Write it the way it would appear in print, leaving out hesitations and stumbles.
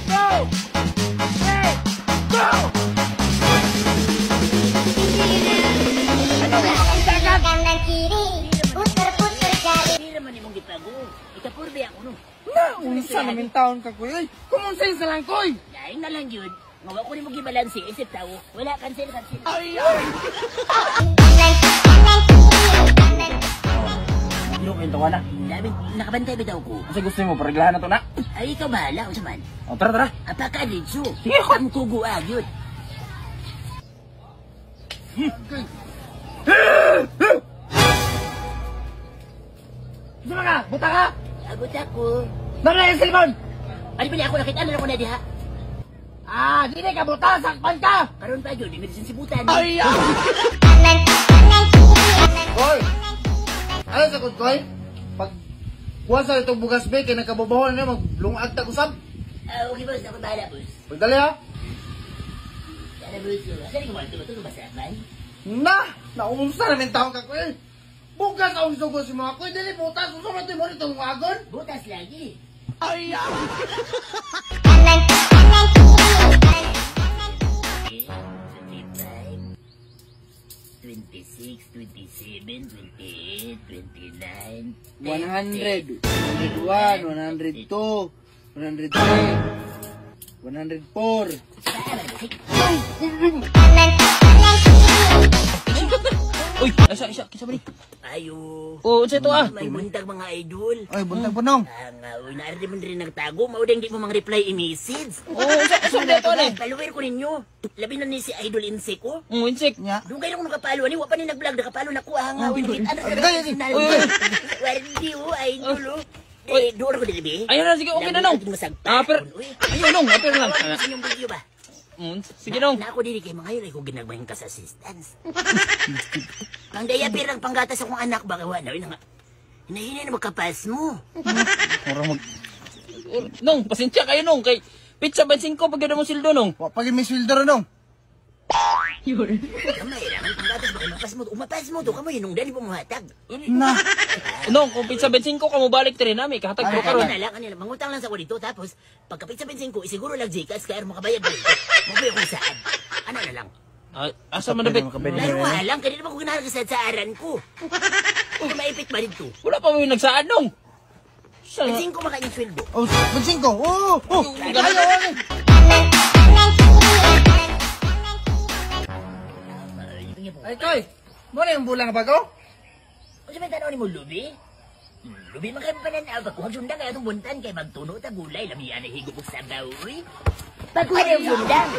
Go! Hey! Go! Ano ba? Ang dagat! Hindi naman imong gitago. Ikapurbe ako no. Na! Unsa namin taon ka, kuy? Kumunsa sa lang, kuy! Lain na lang yun. Ngawa ko ni mo gibalansi, isip tao. Wala, cancel. Ay, ay! Ano kayo tawa na? David, nakabantay bitaw ko. Kasi gusto mo, pariglahan na to na. Ay, ikaw bahala, Usman. O, tara, tara. Apaka-alitso. Sige, ako. Ang kugo agyot. Gusto mo ka? Buta ka? Agot ako. Naroon yung cellphone! Ano ba niya ako nakita? Ano na ko na diha? Ah, di na ka buta! Sakpan ka! Karoon pa yun, medicine sibutan. Ay, ay! Hoy! Ano sa kut, koy? Pag kuha sa itong bugas be, kaya nagkababahon na maglungag ta kusab. Okay, boss. Ako bahala, boss. Pagdali ha? Sana, boss. Asan yung kumarto? Ito ba sa akin? Na! Naunsa namin taong ka, koy! Bugas ang sugo si mga koy! Dili butas! Gusto mo ito mo nito agon? Butas lagi. Ay, ay! 26, 27, 28, 29, 100, 101, 102, 103, 104. Uy, isa, kisa ba ni? Ayo. Oo, unsa ito ah? May buntag mga idol. Ay, buntag punong. Naari mo rin nagtago. Maudang di mo mga reply i-message. Oo, unsa na ito ano? Paluwer ko ninyo. Labi na ni si Idol Insek ko. Insik. Nya. Dugay na ko nakapalo. Ani, wapa ni nag-vlog. Nakapalo na ko. Ano ka na? Wardi o, idol o. Doon ko dilibi. Ayun na, sige, okay na nong. Pero, ayun nong, pero lang. Ano yung video ba? Sige nong. Na ako dili kay mga yun ay ko ginagmahin ka sa assistance. Ang daya pirang panggatas akong anak baka wala na nga. Hinahinay na magkapas mo. Nong, pasensya kayo nong. Kay pizza bansin ko pag gano'n mo sildo nong. Pag may sweldo rin nung. Kamay lang ang panggatas baka mapas mo. Umapas mo to kamo yun nung dali po muhatag. Na. Nong, kung pizza bansin ko kamo balik tiri nami. Kahatag ko karon. Kanila, mangutang lang sa ko dito. Tapos, pagkapit sa bensin ko, isiguro lang Gcash kaya makabayad mo. Mabuhay kung saan. Ano na lang. Asa man dabit? Laro nga lang, kanina ba ko ginagasaad sa aran ko? Kung maipit ba dito? Wala pa mo yung nagsaan nong. Bensin ko makanyang sweldo. Oh, bensin ko. Oh, oh. Ayaw. Ay, koy. Mo na yung bulang bago? O sabi tanaw ni mo, Lubi? Lubi man kayo pananaw. Pagkuhag sundang kaya itong buntan kay magtuno ta gulay. Lamian ay higupok sa bawi. Pagkuhag yung sundang.